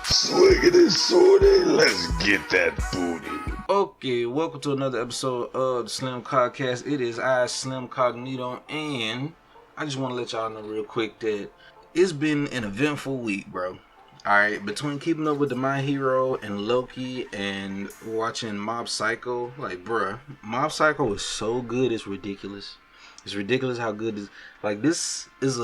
Swiggity sorty, let's get that booty. Okay, welcome to another episode of the Slim Cogcast. It is I, Slim Cognito, and I just want to let y'all know real quick that it's been an eventful week, bro. Alright, between keeping up with the My Hero and Loki and watching Mob Psycho, like, bruh, Mob Psycho is so good, it's ridiculous. It's ridiculous how good it is. Like, this is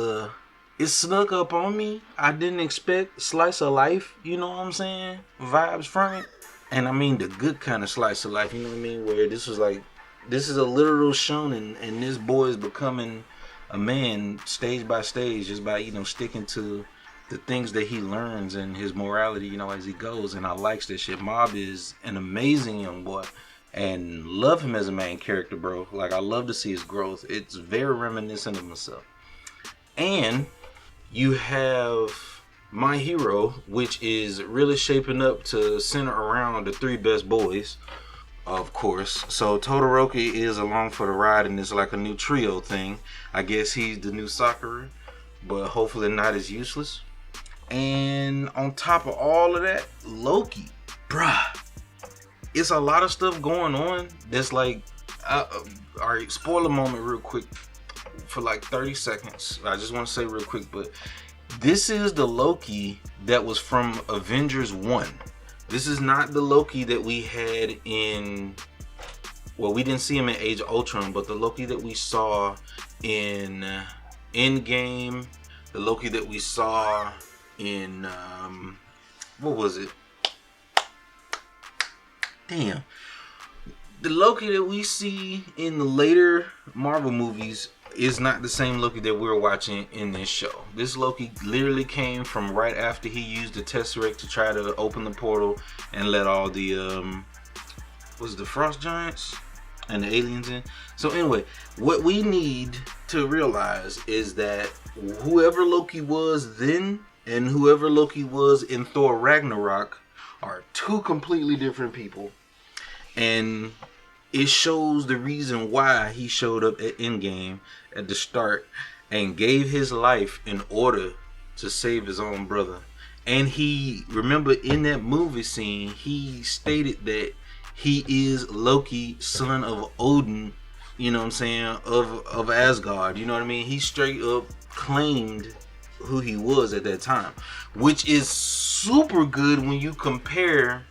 it snuck up on me. I didn't expect slice of life, you know what I'm saying? Vibes from it. And I mean the good kind of slice of life, you know what I mean? Where this is a literal shonen and this boy is becoming a man stage by stage just by, sticking to the things that he learns and his morality, as he goes. And I likes that shit. Mob is an amazing young boy and love him as a main character, bro. Like, I love to see his growth. It's very reminiscent of myself. And you have My Hero, which is really shaping up to center around the three best boys, of course. So Todoroki is along for the ride, and it's like a new trio thing. I guess he's the new Sakura, but hopefully not as useless. And on top of all of that, Loki, bruh, it's a lot of stuff going on that's like, alright, spoiler moment real quick for like 30 seconds. I just want to say real quick, but this is the Loki that was from Avengers 1. This is not the Loki that we had in, well, we didn't see him in Age of Ultron, but the Loki that we saw in Endgame, the Loki that we saw in, what was it? Damn. The Loki that we see in the later Marvel movies is not the same Loki that we're watching in this show. This Loki literally came from right after he used the Tesseract to try to open the portal and let all the the Frost Giants and the aliens in. So anyway, what we need to realize is that whoever Loki was then and whoever Loki was in Thor Ragnarok are two completely different people. And it shows the reason why he showed up at Endgame at the start and gave his life in order to save his own brother. And he, remember in that movie scene, he stated that he is Loki, son of Odin, you know what I'm saying, of Asgard, you know what I mean? He straight up claimed who he was at that time, which is super good when you compare,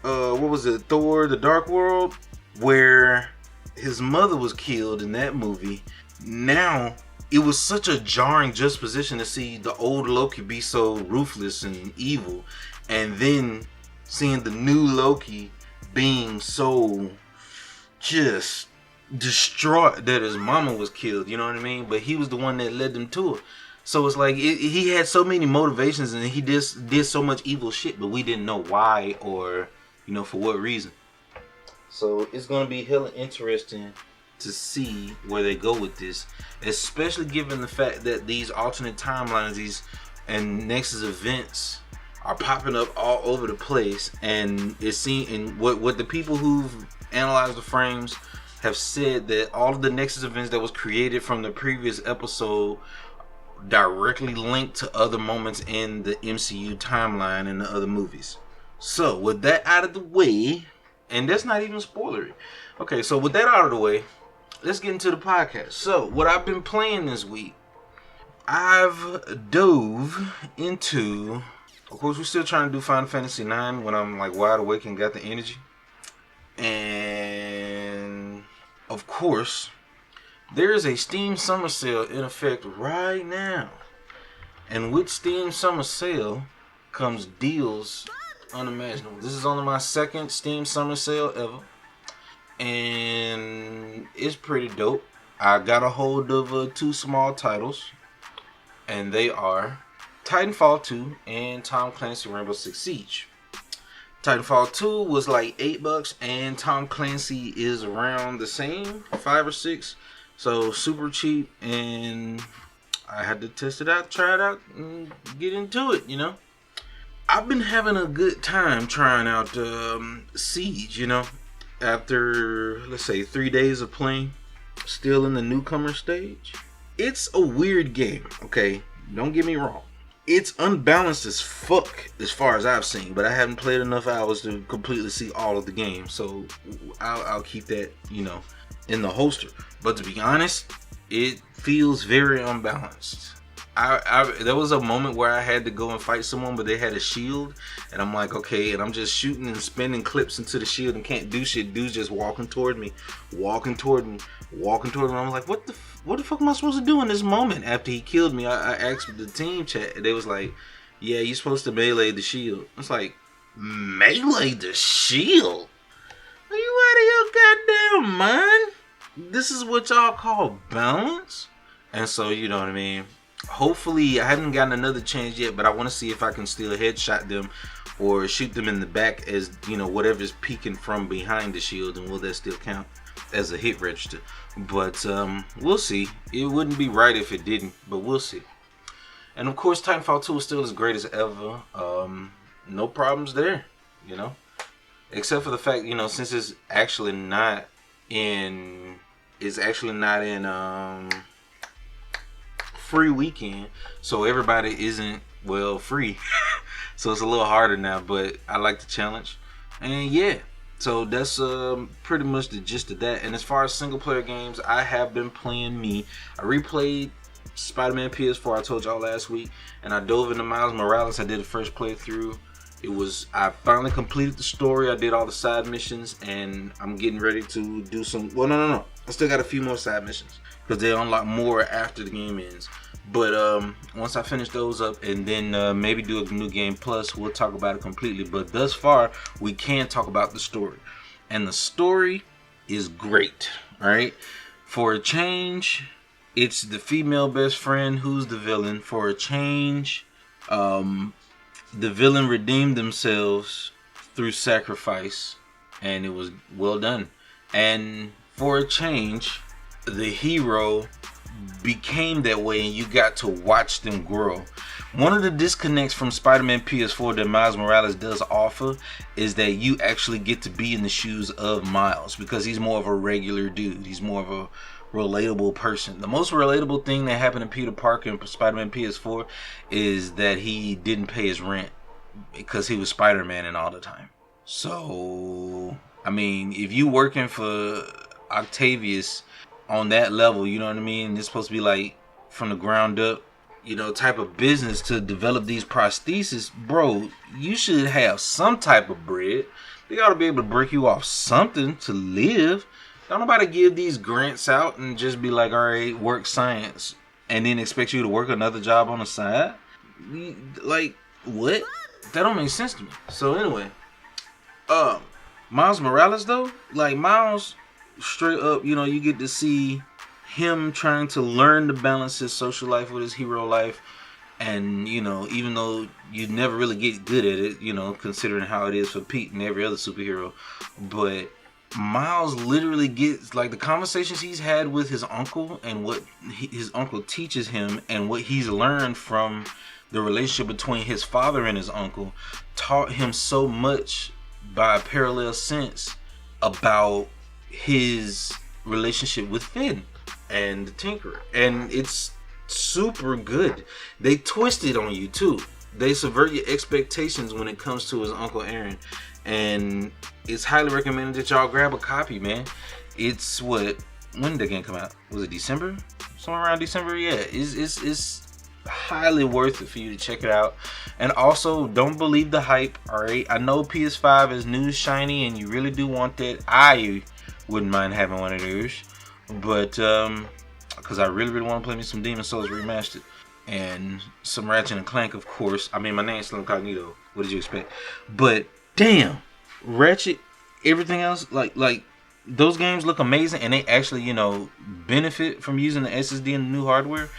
what was it, Thor, The Dark World, where his mother was killed in that movie. Now, it was such a jarring juxtaposition to see the old Loki be so ruthless and evil, and then seeing the new Loki being so just distraught that his mama was killed, you know what I mean? But he was the one that led them to it. So it's like, he had so many motivations and he just did so much evil shit, but we didn't know why or, for what reason. So it's going to be hella interesting to see where they go with this, especially given the fact that these alternate timelines, and Nexus events are popping up all over the place, and it's seen in what the people who've analyzed the frames have said, that all of the Nexus events that was created from the previous episode directly linked to other moments in the MCU timeline and the other movies. So with that out of the way, and that's not even spoilery. Okay, so with that out of the way, let's get into the podcast. So, what I've been playing this week, I've dove into, of course, we're still trying to do Final Fantasy 9 when I'm like wide awake and got the energy. And, of course, there is a Steam Summer Sale in effect right now. And with Steam Summer Sale comes deals unimaginable. This is only my second Steam Summer Sale ever, and it's pretty dope. I got a hold of two small titles, and they are Titanfall 2 and Tom Clancy Rainbow Six Siege. Titanfall 2 was like $8, and Tom Clancy is around the same, 5 or 6, so super cheap, and I had to test it out, try it out, and get into it, I've been having a good time trying out Siege, after, let's say, 3 days of playing, still in the newcomer stage. It's a weird game, okay? Don't get me wrong. it's unbalanced as fuck as far as I've seen, but I haven't played enough hours to completely see all of the game, so I'll keep that, in the holster. But to be honest, it feels very unbalanced. There was a moment where I had to go and fight someone, but they had a shield, and I'm like, okay, and I'm just shooting and spinning clips into the shield and can't do shit. Dude's just walking toward me. I'm like, what the fuck am I supposed to do in this moment? After he killed me, I asked the team chat, and they was like, yeah, you're supposed to melee the shield. It's like, melee the shield? Are you out of your goddamn mind? This is what y'all call balance? And so, you know what I mean? Hopefully, I haven't gotten another chance yet, but I want to see if I can still headshot them or shoot them in the back as, whatever's peeking from behind the shield, and will that still count as a hit register? But we'll see. It wouldn't be right if it didn't, but we'll see. And of course, Titanfall 2 is still as great as ever. No problems there, except for the fact, since it's actually not in free weekend, so everybody isn't free. So it's a little harder now, but I like the challenge. And yeah, so that's pretty much the gist of that. And as far as single player games, I have been playing I replayed Spider-Man PS4, I told y'all last week, and I dove into Miles Morales. I did the first playthrough. I finally completed the story. I did all the side missions, and I'm getting ready to do some. Well, no. I still got a few more side missions because they unlock more after the game ends. But once I finish those up, and then maybe do a new game plus, we'll talk about it completely. But thus far, we can talk about the story, and the story is great. All right, for a change, it's the female best friend who's the villain. For a change, the villain redeemed themselves through sacrifice, and it was well done. And for a change, the hero became that way, and you got to watch them grow. One of the disconnects from Spider-Man PS4 that Miles Morales does offer is that you actually get to be in the shoes of Miles, because he's more of a regular dude. He's more of a relatable person. The most relatable thing that happened to Peter Parker in Spider-Man PS4 is that he didn't pay his rent because he was Spider-Man and all the time. So, I mean, if you working for Octavius on that level, you know what I mean? It's supposed to be like from the ground up, type of business to develop these prostheses. Bro, you should have some type of bread. They ought to be able to break you off something to live. Don't nobody give these grants out and just be like, all right, work science, and then expect you to work another job on the side. Like, what? That don't make sense to me. So anyway, Miles Morales though, like Miles, straight up, you get to see him trying to learn to balance his social life with his hero life. And, even though you never really get good at it, considering how it is for Pete and every other superhero. But Miles literally gets, like, the conversations he's had with his uncle and what his uncle teaches him and what he's learned from the relationship between his father and his uncle taught him so much by a parallel sense about his relationship with Finn and the Tinkerer. And it's super good. They twist it on you too. They subvert your expectations when it comes to his Uncle Aaron. And it's highly recommended that y'all grab a copy, man. It's when did the game come out? Was it December? Somewhere around December? Yeah. It's highly worth it for you to check it out. And also, don't believe the hype, alright? I know PS5 is new, shiny, and you really do want that. I wouldn't mind having one of those. But, because I really want to play me some Demon's Souls Remastered. And some Ratchet and Clank, of course. I mean, my name's still Incognito. What did you expect? But, damn, Ratchet, everything else, like those games look amazing, and they actually, benefit from using the SSD and the new hardware.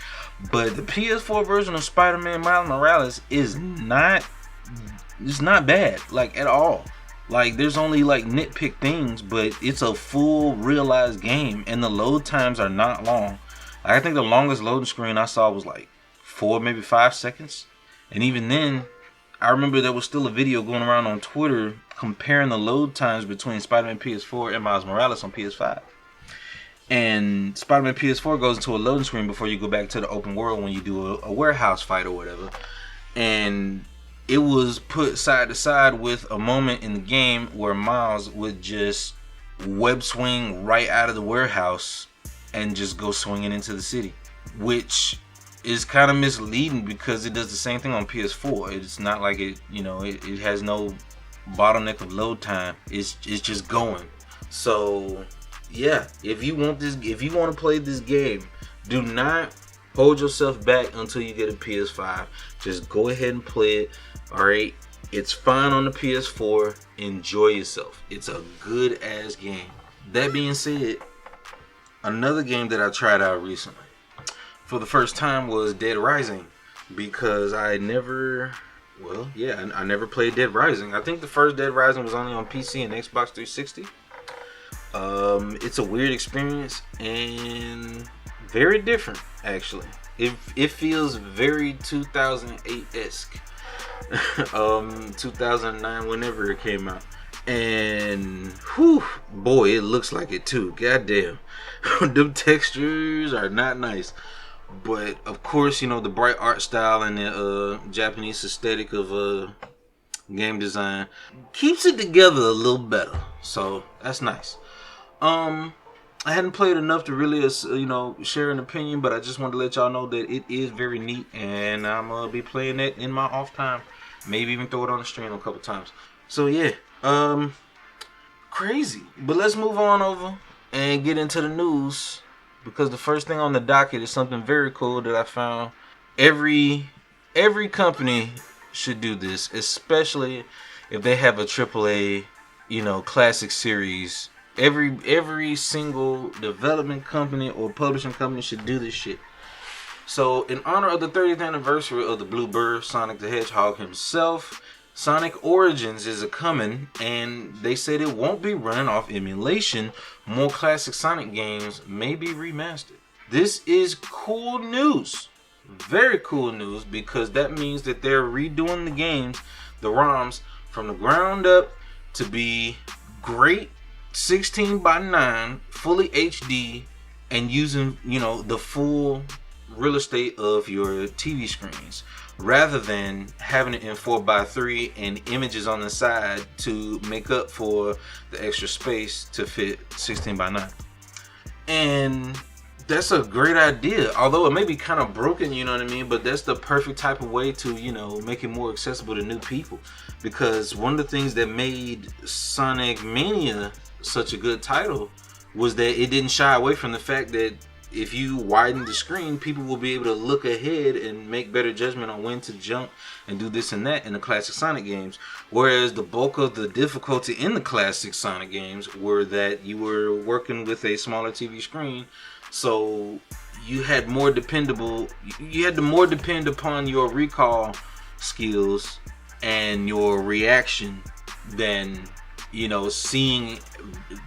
But the PS4 version of Spider-Man Miles Morales is not bad, like, at all. Like, there's only, like, nitpick things, but it's a full realized game, and the load times are not long. I think the longest loading screen I saw was like 4, maybe 5 seconds. And even then, I remember there was still a video going around on Twitter comparing the load times between Spider-Man PS4 and Miles Morales on PS5. And Spider-Man PS4 goes into a loading screen before you go back to the open world when you do a warehouse fight or whatever. and it was put side to side with a moment in the game where Miles would just web swing right out of the warehouse and just go swinging into the city, which is kind of misleading because it does the same thing on PS4. It's not like it has no bottleneck of load time. It's just going. So yeah, if you want to play this game, do not hold yourself back until you get a PS5. Just go ahead and play it. All right, it's fine on the PS4. Enjoy yourself. It's a good ass game. That being said, another game that I tried out recently for the first time was Dead Rising, because I never played Dead Rising. I think the first Dead Rising was only on PC and Xbox 360. It's a weird experience and very different, actually. It feels very 2008-esque. 2009, whenever it came out. And whew, boy, it looks like it too. Goddamn. Them textures are not nice. But of course, the bright art style and the Japanese aesthetic of game design keeps it together a little better. So that's nice. I hadn't played enough to really share an opinion, but I just wanted to let y'all know that it is very neat, and I'm gonna be playing it in my off time. Maybe even throw it on the stream a couple times. So yeah, crazy. But let's move on over and get into the news, because the first thing on the docket is something very cool that I found. Every company should do this, especially if they have a AAA, classic series. Every single development company or publishing company should do this shit. So, in honor of the 30th anniversary of the Blue Bird, Sonic the Hedgehog himself, Sonic Origins is a-coming, and they said it won't be running off emulation. More classic Sonic games may be remastered. This is cool news. Very cool news, because that means that they're redoing the games, the ROMs, from the ground up to be great 16:9 fully HD, and using the full real estate of your TV screens, rather than having it in 4:3 and images on the side to make up for the extra space to fit 16:9. And that's a great idea, although it may be kind of broken, but that's the perfect type of way to make it more accessible to new people. Because one of the things that made Sonic Mania such a good title was that it didn't shy away from the fact that if you widen the screen, people will be able to look ahead and make better judgment on when to jump and do this and that in the classic Sonic games. Whereas the bulk of the difficulty in the classic Sonic games were that you were working with a smaller TV screen, so you had to more depend upon your recall skills and your reaction than seeing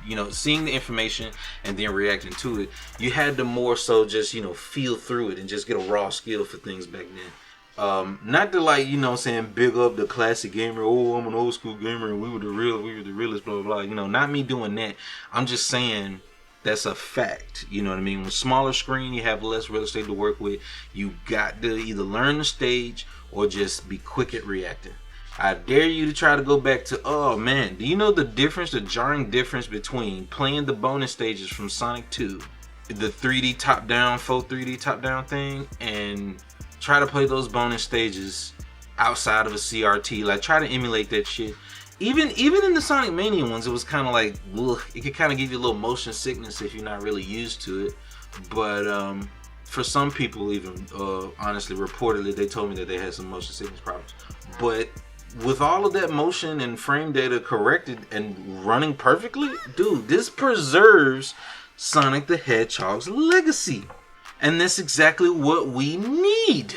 the information and then reacting to it. You had to more so just feel through it and just get a raw skill for things back then. Not to big up the classic gamer. Oh, I'm an old school gamer and we were the realest, blah blah blah. Not me doing that. I'm just saying that's a fact. You know what I mean? With smaller screen, you have less real estate to work with. You got to either learn the stage or just be quick at reacting. I dare you to try to go back to, oh man, do you know the jarring difference between playing the bonus stages from Sonic 2, the 3D top-down, faux 3D top-down thing, and try to play those bonus stages outside of a CRT, like try to emulate that shit. Even in the Sonic Mania ones, it was kind of like, ugh, it could kind of give you a little motion sickness if you're not really used to it. But for some people even, honestly, reportedly, they told me that they had some motion sickness problems. But with all of that motion and frame data corrected and running perfectly, dude, this preserves Sonic the Hedgehog's legacy. And that's exactly what we need.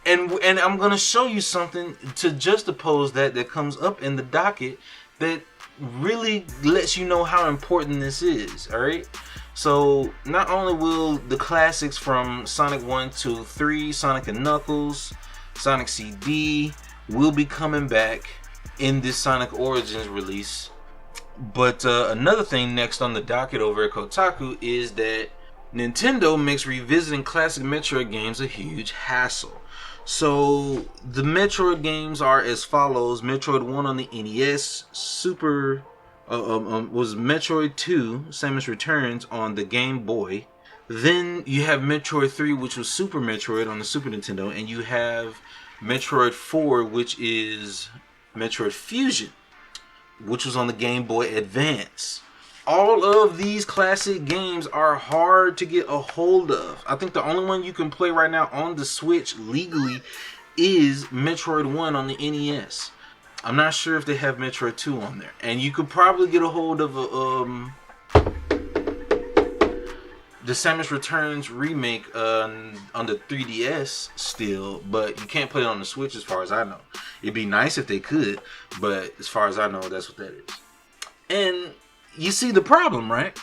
And I'm going to show you something to juxtapose that comes up in the docket that really lets you know how important this is, alright? So, not only will the classics from Sonic 1 to 3, Sonic and Knuckles, Sonic CD, will be coming back in this Sonic Origins release. But another thing next on the docket over at Kotaku is that Nintendo makes revisiting classic Metroid games a huge hassle. So the Metroid games are as follows: Metroid 1 on the NES, was Metroid 2, Samus Returns on the Game Boy. Then you have Metroid 3, which was Super Metroid on the Super Nintendo, and you have Metroid 4, which is Metroid Fusion, which was on the Game Boy Advance. All of these classic games are hard to get a hold of. I think the only one you can play right now on the Switch legally is Metroid 1 on the NES. I'm not sure if they have Metroid 2 on there. And you could probably get a hold of the Samus Returns remake on the 3DS still, but you can't play it on the Switch as far as I know. It'd be nice if they could, but as far as I know, that's what that is. And you see the problem, right?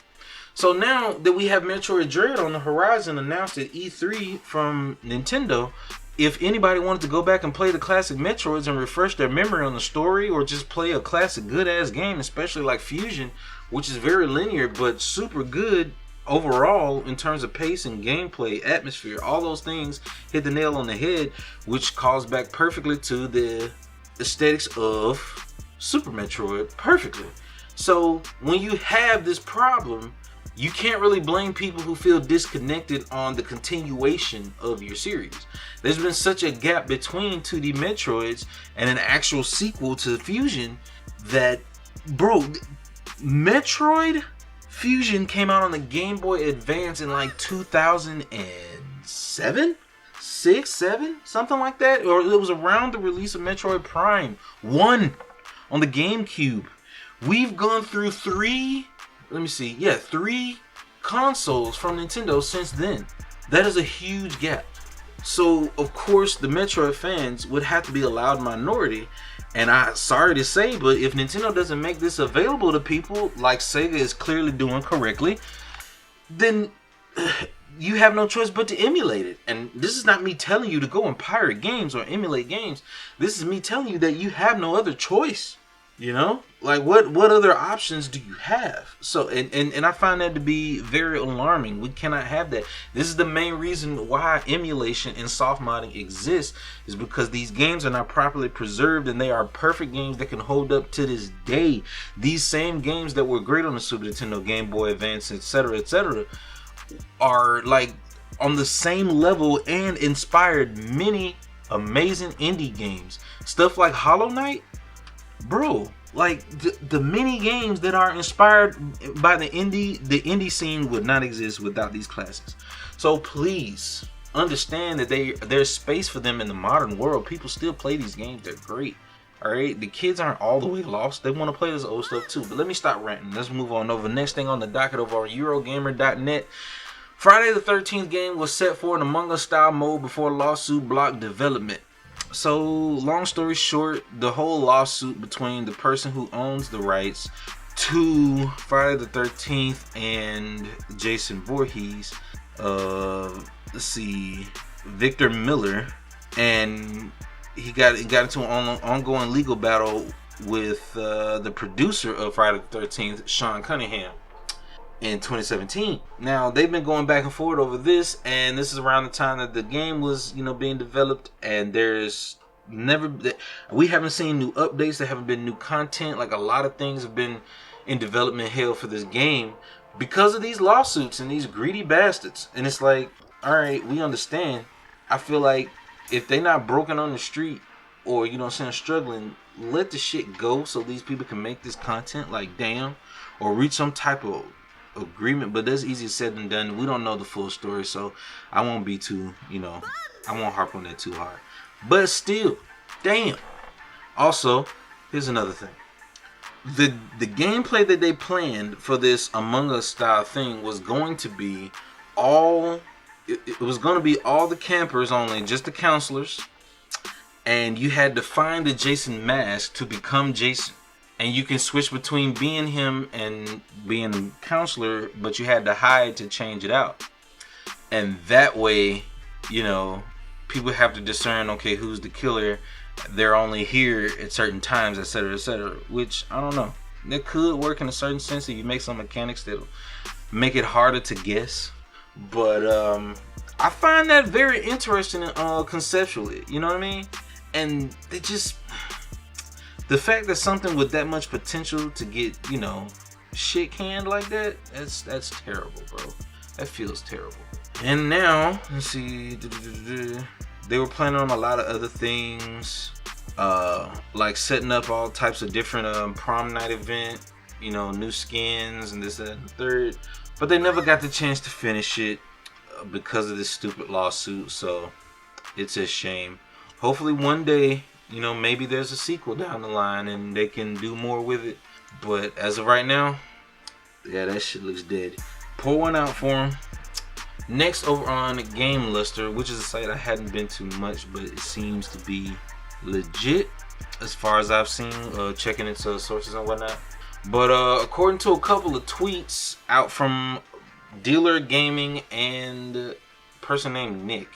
So now that we have Metroid Dread on the horizon announced at E3 from Nintendo, if anybody wanted to go back and play the classic Metroids and refresh their memory on the story, or just play a classic good-ass game, especially like Fusion, which is very linear but super good overall in terms of pace and gameplay, atmosphere, all those things hit the nail on the head, which calls back perfectly to the aesthetics of Super Metroid perfectly. So when you have this problem, you can't really blame people who feel disconnected on the continuation of your series. There's been such a gap between 2D Metroids and an actual sequel to Fusion that, bro, Metroid Fusion came out on the Game Boy Advance in like 2007? 6, 7? Something like that? Or it was around the release of Metroid Prime 1 on the GameCube. We've gone through three consoles from Nintendo since then. That is a huge gap. So, of course, the Metroid fans would have to be a loud minority. And I'm sorry to say, but if Nintendo doesn't make this available to people, like Sega is clearly doing correctly, then you have no choice but to emulate it. And this is not me telling you to go and pirate games or emulate games. This is me telling you that you have no other choice. You know, like what other options do you have? So and I find that to be very alarming. We cannot have that. This is the main reason why emulation and soft modding exists, is because these games are not properly preserved, and they are perfect games that can hold up to this day. These same games that were great on the Super Nintendo, Game Boy Advance, etc., are like on the same level and inspired many amazing indie games. Stuff like Hollow Knight. Bro, like the mini games that are inspired by the indie scene would not exist without these classics. So please understand that there's space for them in the modern world. People still play these games. They're great. All right, the kids aren't all the way lost. They want to play this old stuff too. But let me stop ranting. Let's move on over. Next thing on the docket over on Eurogamer.net. Friday the 13th game was set for an Among Us style mode before lawsuit blocked development. So, long story short, the whole lawsuit between the person who owns the rights to Friday the 13th and Jason Voorhees, Victor Miller, and he got into an ongoing legal battle with the producer of Friday the 13th, Sean Cunningham, in 2017. Now they've been going back and forth over this, and this is around the time that the game was, being developed, and we haven't seen new updates. There haven't been new content. Like, a lot of things have been in development hell for this game because of these lawsuits and these greedy bastards. And it's like, all right, we understand. I feel like if they not broken on the street or struggling, let the shit go so these people can make this content. Like, damn, or reach some type of agreement. But that's easier said than done. We don't know the full story, so I won't be too, I won't harp on that too hard. But still, damn. Also, here's another thing. The gameplay that they planned for this Among Us style thing was going to be all the campers only, just the counselors, and you had to find the Jason mask to become Jason. And you can switch between being him and being a counselor, but you had to hide to change it out. And that way, people have to discern, okay, who's the killer. They're only here at certain times, etc., which, I don't know. That could work in a certain sense if you make some mechanics that'll make it harder to guess. But I find that very interesting conceptually. You know what I mean? And they just, the fact that something with that much potential to get, you know, shit canned like that, that's terrible, bro. That feels terrible. And now, let's see, they were planning on a lot of other things, like setting up all types of different prom night event, you know, new skins and this, that, and the third. But they never got the chance to finish it because of this stupid lawsuit. So it's a shame. Hopefully one day, you know, maybe there's a sequel down the line and they can do more with it. But as of right now, yeah, that shit looks dead. Pour one out for them. Next, over on Game Luster, which is a site I hadn't been to much, but it seems to be legit as far as I've seen, checking its sources and whatnot. But according to a couple of tweets out from Dealer Gaming and a person named Nick,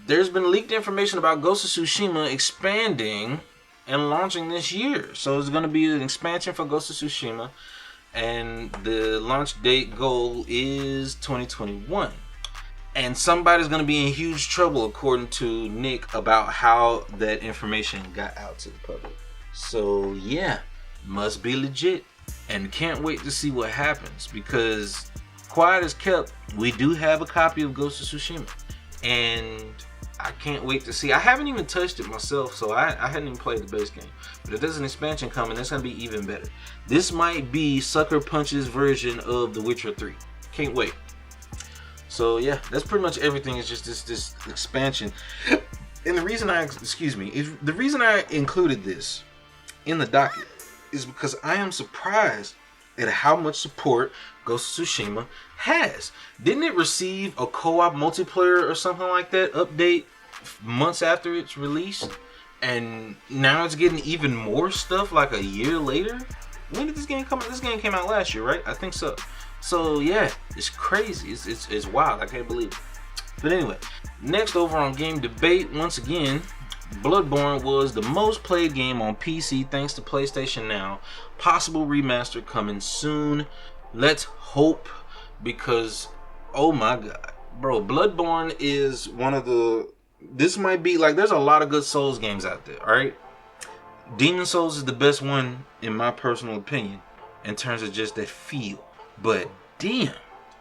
there's been leaked information about Ghost of Tsushima expanding and launching this year. So it's going to be an expansion for Ghost of Tsushima, and the launch date goal is 2021. And somebody's going to be in huge trouble, according to Nick, about how that information got out to the public. So yeah, must be legit, and can't wait to see what happens, because quiet as kept, we do have a copy of Ghost of Tsushima, and I can't wait to see. I haven't even touched it myself, so I hadn't even played the base game. But if there's an expansion coming, that's going to be even better. This might be Sucker Punch's version of The Witcher 3. Can't wait. So yeah, that's pretty much everything. It's just this expansion. And the reason the reason I included this in the docket is because I am surprised at how much support Ghost of Tsushima has. Didn't it receive a co-op multiplayer or something like that update months after its release? And now it's getting even more stuff like a year later? When did this game come out? This game came out last year, right? I think so. So yeah, it's crazy. It's wild. I can't believe it. But anyway, next over on Game Debate, once again, Bloodborne was the most played game on PC thanks to PlayStation Now. Possible remaster coming soon. Let's hope, because oh my god, bro, Bloodborne is one of the, this might be like, there's a lot of good Souls games out there, alright? Demon Souls is the best one in my personal opinion in terms of just that feel. But damn,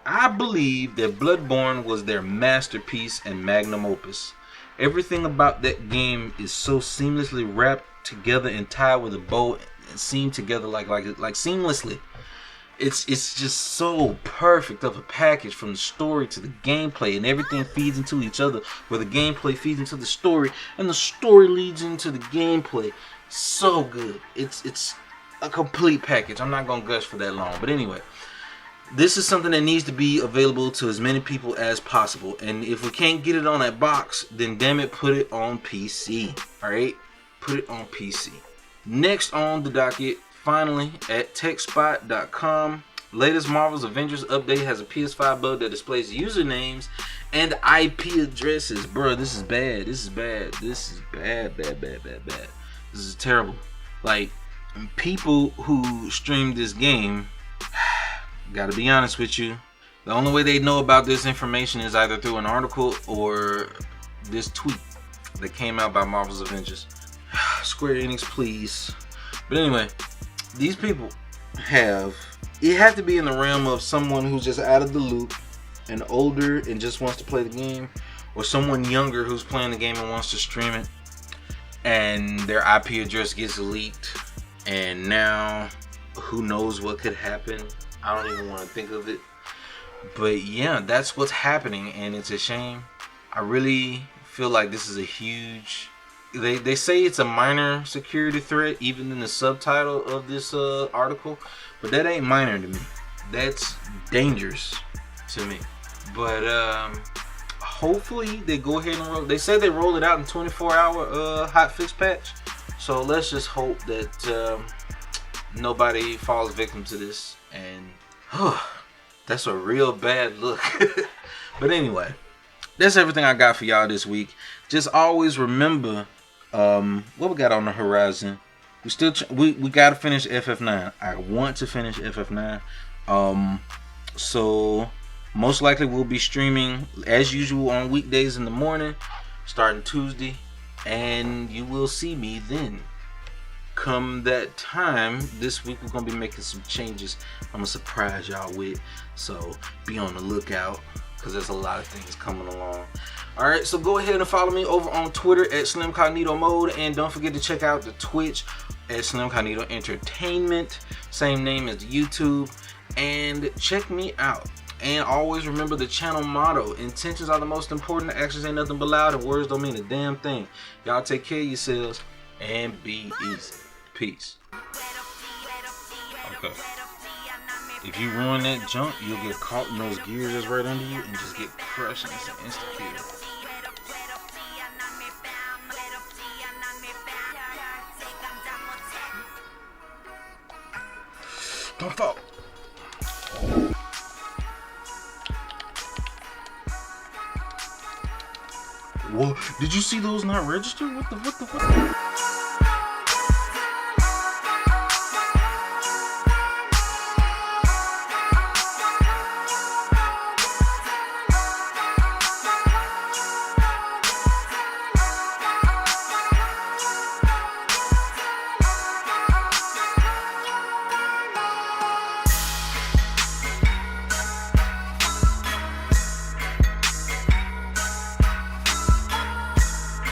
I believe that Bloodborne was their masterpiece and magnum opus. Everything about that game is so seamlessly wrapped together and tied with a bow and seamed together like seamlessly. It's just so perfect of a package, from the story to the gameplay, and everything feeds into each other, where the gameplay feeds into the story and the story leads into the gameplay. So good. It's a complete package. I'm not gonna gush for that long, but anyway, this is something that needs to be available to as many people as possible. And if we can't get it on that box, then damn it, put it on PC. Alright? Put it on PC. Next on the docket, finally, at techspot.com, latest Marvel's Avengers update has a PS5 bug that displays usernames and IP addresses. Bro, this is bad. This is bad. This is bad. This is terrible. Like, people who stream this game, gotta be honest with you, the only way they know about this information is either through an article or this tweet that came out by Marvel's Avengers. Square Enix, please. But anyway, these people have to be in the realm of someone who's just out of the loop and older and just wants to play the game, or someone younger who's playing the game and wants to stream it, and their IP address gets leaked, and now who knows what could happen. I don't even want to think of it. But yeah, that's what's happening, and it's a shame. I really feel like this is a huge, they say it's a minor security threat even in the subtitle of this article, but that ain't minor to me. That's dangerous to me. But hopefully they go ahead and roll. They said they rolled it out in 24-hour hotfix patch. So let's just hope that nobody falls victim to this. And that's a real bad look. But anyway, that's everything I got for y'all this week. Just always remember what we got on the horizon. We still we gotta finish FF9. I want to finish FF9. So Most likely we'll be streaming as usual on weekdays in the morning, starting Tuesday, and you will see me then. Come that time, this week we're gonna be making some changes I'm gonna surprise y'all with, so be on the lookout because there's a lot of things coming along. Alright, so go ahead and follow me over on Twitter at Slimcognito Mode, and don't forget to check out the Twitch at Slimcognito Entertainment, same name as the YouTube, and check me out. And always remember the channel motto: intentions are the most important, actions ain't nothing but loud, and words don't mean a damn thing. Y'all take care of yourselves and be easy. Peace. Okay. If you ruin that jump, you'll get caught in those gears that's right under you and just get crushed, and it's an instant kill. Don't fall. Whoa, did you see those not registered? What the?